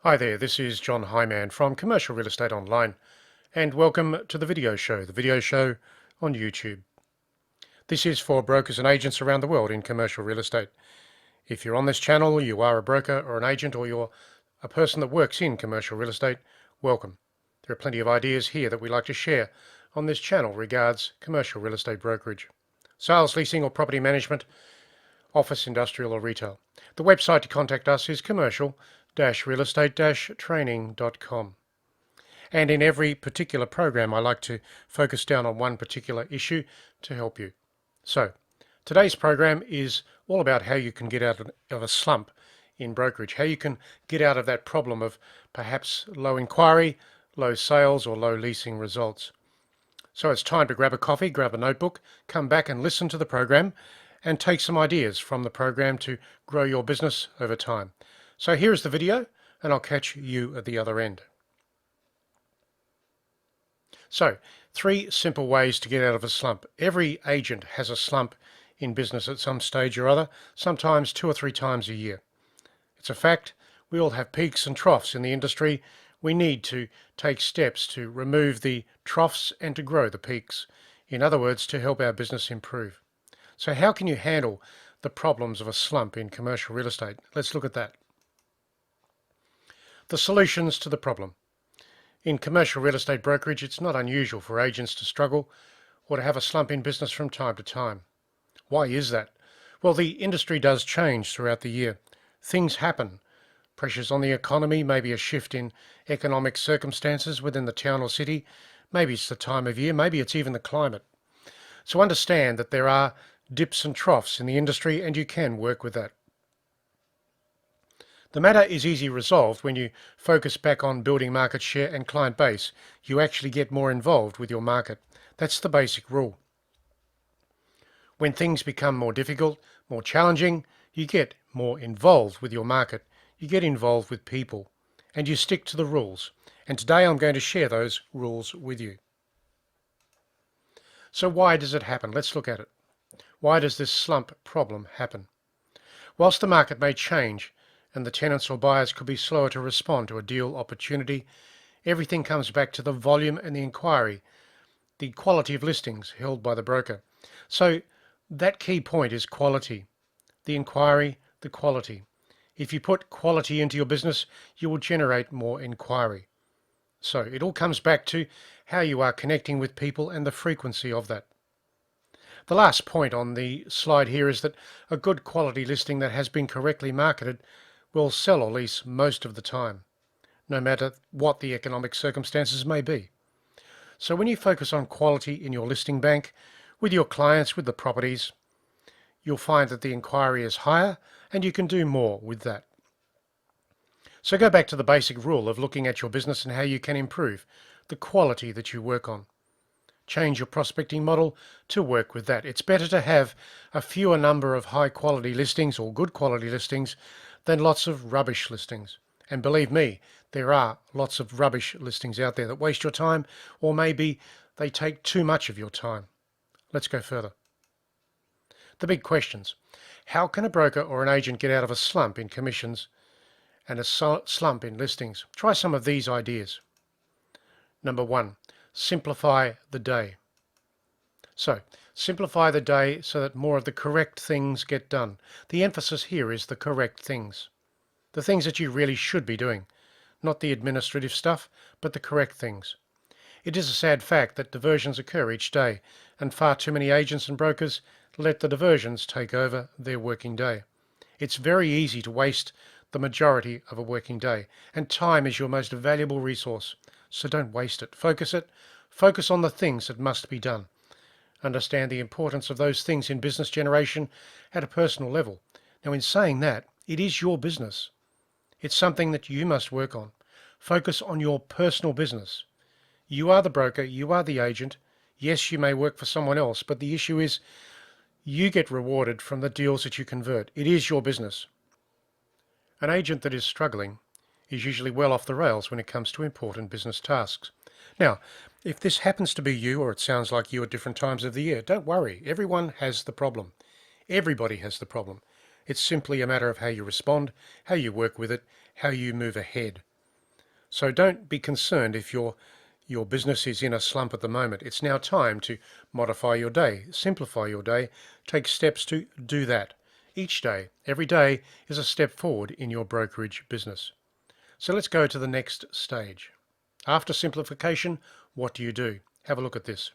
Hi there, this is John Hyman from Commercial Real Estate Online, and welcome to the video show on YouTube. This is for brokers and agents around the world in commercial real estate. If you're on this channel, you are a broker or an agent, or you're a person that works in commercial real estate, welcome. There are plenty of ideas here that we like to share on this channel regards commercial real estate brokerage, sales, leasing or property management, office, industrial or retail. The website to contact us is commercial-real-estate-training.com. And in every particular program, I like to focus down on one particular issue to help you. So, today's program is all about how you can get out of a slump in brokerage, how you can get out of that problem of perhaps low inquiry, low sales, or low leasing results. So it's time to grab a coffee, grab a notebook, come back and listen to the program, and take some ideas from the program to grow your business over time. So here's the video, and I'll catch you at the other end. So, 3 simple ways to get out of a slump. Every agent has a slump in business at some stage or other, sometimes 2 or 3 times a year. It's a fact. We all have peaks and troughs in the industry. We need to take steps to remove the troughs and to grow the peaks. In other words, to help our business improve. So how can you handle the problems of a slump in commercial real estate? Let's look at that. The solutions to the problem. In commercial real estate brokerage, it's not unusual for agents to struggle or to have a slump in business from time to time. Why is that? Well, the industry does change throughout the year. Things happen. Pressures on the economy, maybe a shift in economic circumstances within the town or city. Maybe it's the time of year, maybe it's even the climate. So understand that there are dips and troughs in the industry, and you can work with that. The matter is easily resolved when you focus back on building market share and client base. You actually get more involved with your market. That's the basic rule. When things become more difficult, more challenging, you get more involved with your market. You get involved with people, and you stick to the rules. And today I'm going to share those rules with you. So why does it happen? Let's look at it. Why does this slump problem happen? Whilst the market may change and the tenants or buyers could be slower to respond to a deal opportunity, everything comes back to the volume and the inquiry, the quality of listings held by the broker. So that key point is quality. The inquiry, the quality. If you put quality into your business, you will generate more inquiry. So it all comes back to how you are connecting with people and the frequency of that. The last point on the slide here is that a good quality listing that has been correctly marketed will sell or lease most of the time, no matter what the economic circumstances may be. So when you focus on quality in your listing bank, with your clients, with the properties, you'll find that the inquiry is higher and you can do more with that. So go back to the basic rule of looking at your business and how you can improve the quality that you work on. Change your prospecting model to work with that. It's better to have a fewer number of high quality listings or good quality listings than lots of rubbish listings. And believe me, there are lots of rubbish listings out there that waste your time, or maybe they take too much of your time. Let's go further. The big questions. How can a broker or an agent get out of a slump in commissions and a slump in listings? Try some of these ideas. Number 1. Simplify the day. So, simplify the day so that more of the correct things get done. The emphasis here is the correct things. The things that you really should be doing. Not the administrative stuff, but the correct things. It is a sad fact that diversions occur each day, and far too many agents and brokers let the diversions take over their working day. It's very easy to waste the majority of a working day, and time is your most valuable resource. So don't waste it. Focus it. Focus on the things that must be done. Understand the importance of those things in business generation at a personal level. Now, in saying that, it is your business. It's something that you must work on. Focus on your personal business. You are the broker. You are the agent. Yes, you may work for someone else, but the issue is you get rewarded from the deals that you convert. It is your business. An agent that is struggling is usually well off the rails when it comes to important business tasks. Now, if this happens to be you, or it sounds like you at different times of the year, don't worry. Everyone has the problem. Everybody has the problem. It's simply a matter of how you respond, how you work with it, how you move ahead. So don't be concerned if your business is in a slump at the moment. It's now time to modify your day, simplify your day, take steps to do that. Each day, every day is a step forward in your brokerage business. So let's go to the next stage. After simplification, what do you do? Have a look at this.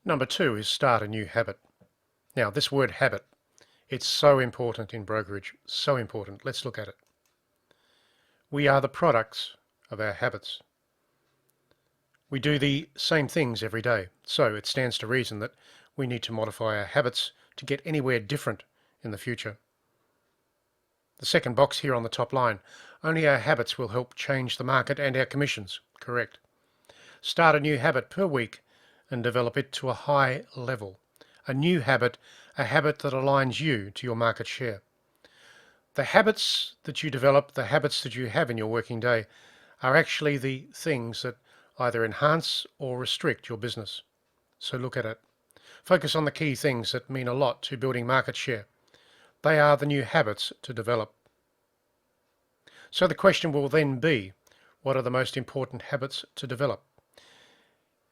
Number 2 is start a new habit. Now, this word habit, it's so important in brokerage, so important. Let's look at it. We are the products of our habits. We do the same things every day, so it stands to reason that we need to modify our habits to get anywhere different in the future. The second box here on the top line, only our habits will help change the market and our commissions. Correct. Start a new habit per week and develop it to a high level. A new habit, a habit that aligns you to your market share. The habits that you develop, the habits that you have in your working day, are actually the things that either enhance or restrict your business. So look at it. Focus on the key things that mean a lot to building market share. They are the new habits to develop. So the question will then be, what are the most important habits to develop?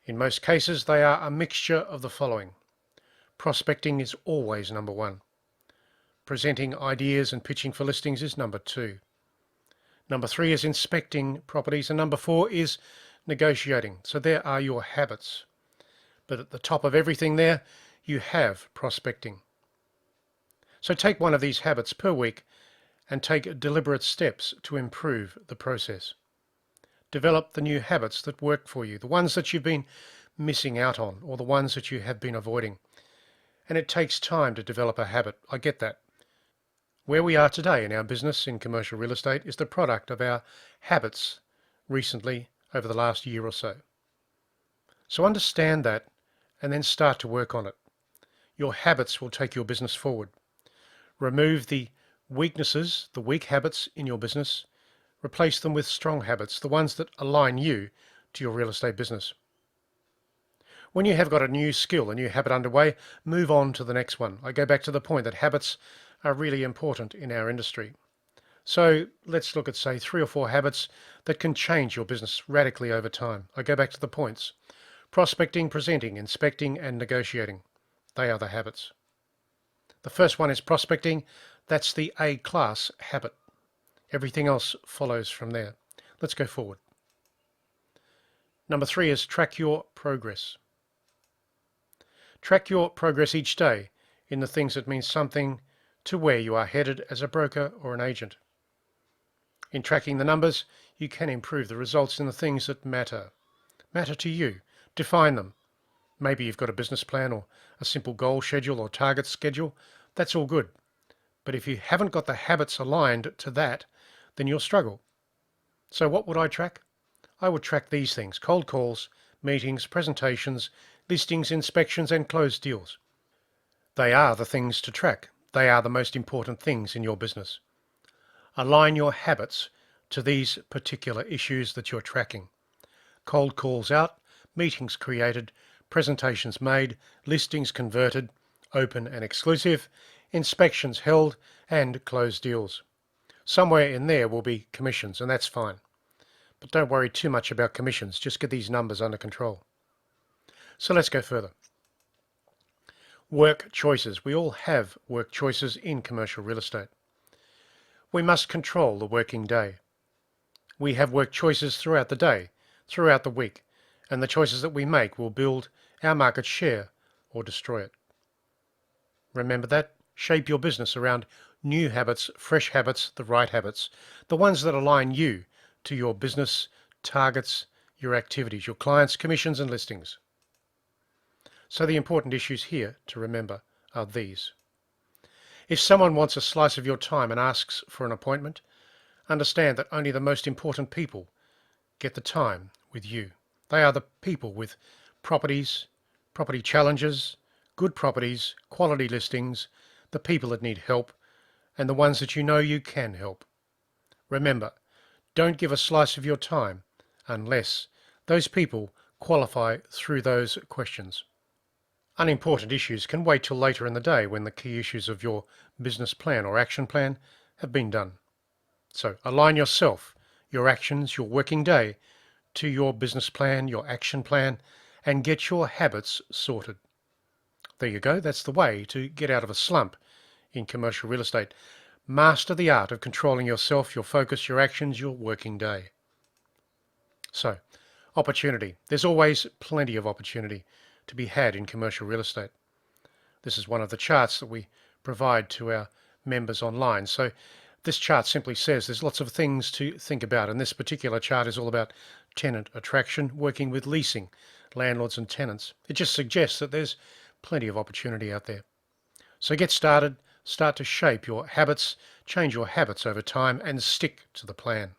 In most cases, they are a mixture of the following. Prospecting is always number 1. Presenting ideas and pitching for listings is number 2. Number 3 is inspecting properties, and number 4 is negotiating. So there are your habits. But at the top of everything there, you have prospecting. So take one of these habits per week and take deliberate steps to improve the process. Develop the new habits that work for you, the ones that you've been missing out on, or the ones that you have been avoiding. And it takes time to develop a habit. I get that. Where we are today in our business in commercial real estate is the product of our habits recently over the last year or so. So understand that and then start to work on it. Your habits will take your business forward. Remove the weaknesses, the weak habits in your business. Replace them with strong habits, the ones that align you to your real estate business. When you have got a new skill, a new habit underway, move on to the next one. I go back to the point that habits are really important in our industry. So let's look at, say, 3 or 4 habits that can change your business radically over time. I go back to the points. Prospecting, presenting, inspecting, and negotiating. They are the habits. The first one is prospecting. That's the A-class habit. Everything else follows from there. Let's go forward. Number 3 is track your progress. Track your progress each day in the things that mean something to where you are headed as a broker or an agent. In tracking the numbers, you can improve the results in the things that matter to you. Define them. Maybe you've got a business plan or a simple goal schedule or target schedule. That's all good. But if you haven't got the habits aligned to that, then you'll struggle. So what would I track? I would track these things: cold calls, meetings, presentations, listings, inspections, and closed deals. They are the things to track. They are the most important things in your business. Align your habits to these particular issues that you're tracking. Cold calls out, meetings created, presentations made, listings converted, open and exclusive, inspections held, and closed deals. Somewhere in there will be commissions, and that's fine. But don't worry too much about commissions. Just get these numbers under control. So let's go further. Work choices. We all have work choices in commercial real estate. We must control the working day. We have work choices throughout the day, throughout the week, and the choices that we make will build our market share or destroy it. Remember that. Shape your business around new habits, fresh habits, the right habits, the ones that align you to your business targets, your activities, your clients, commissions, and listings. So the important issues here to remember are these. If someone wants a slice of your time and asks for an appointment, understand that only the most important people get the time with you. They are the people with properties, property challenges, good properties, quality listings, the people that need help, and the ones that you know you can help. Remember, don't give a slice of your time unless those people qualify through those questions. Unimportant issues can wait till later in the day when the key issues of your business plan or action plan have been done. So align yourself, your actions, your working day to your business plan, your action plan, and get your habits sorted. There you go. That's the way to get out of a slump in commercial real estate. Master the art of controlling yourself, your focus, your actions, your working day. So, opportunity. There's always plenty of opportunity to be had in commercial real estate. This is one of the charts that we provide to our members online. So this chart simply says there's lots of things to think about, and this particular chart is all about tenant attraction, working with leasing, landlords and tenants. It just suggests that there's plenty of opportunity out there. So get started, start to shape your habits, change your habits over time, and stick to the plan.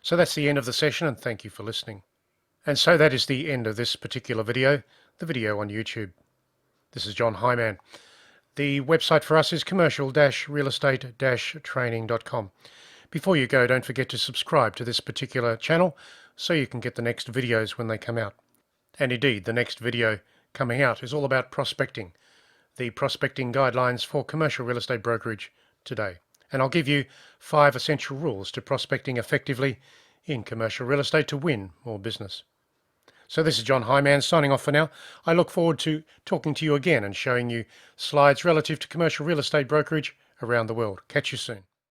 So that's the end of the session, and thank you for listening. And so that is the end of this particular video, the video on YouTube. This is John Hyman. The website for us is commercial-realestate-training.com. Before you go, don't forget to subscribe to this particular channel so you can get the next videos when they come out. And indeed, the next video coming out is all about prospecting, the prospecting guidelines for commercial real estate brokerage today. And I'll give you 5 essential rules to prospecting effectively in commercial real estate to win more business. So this is John Hyman signing off for now. I look forward to talking to you again and showing you slides relative to commercial real estate brokerage around the world. Catch you soon.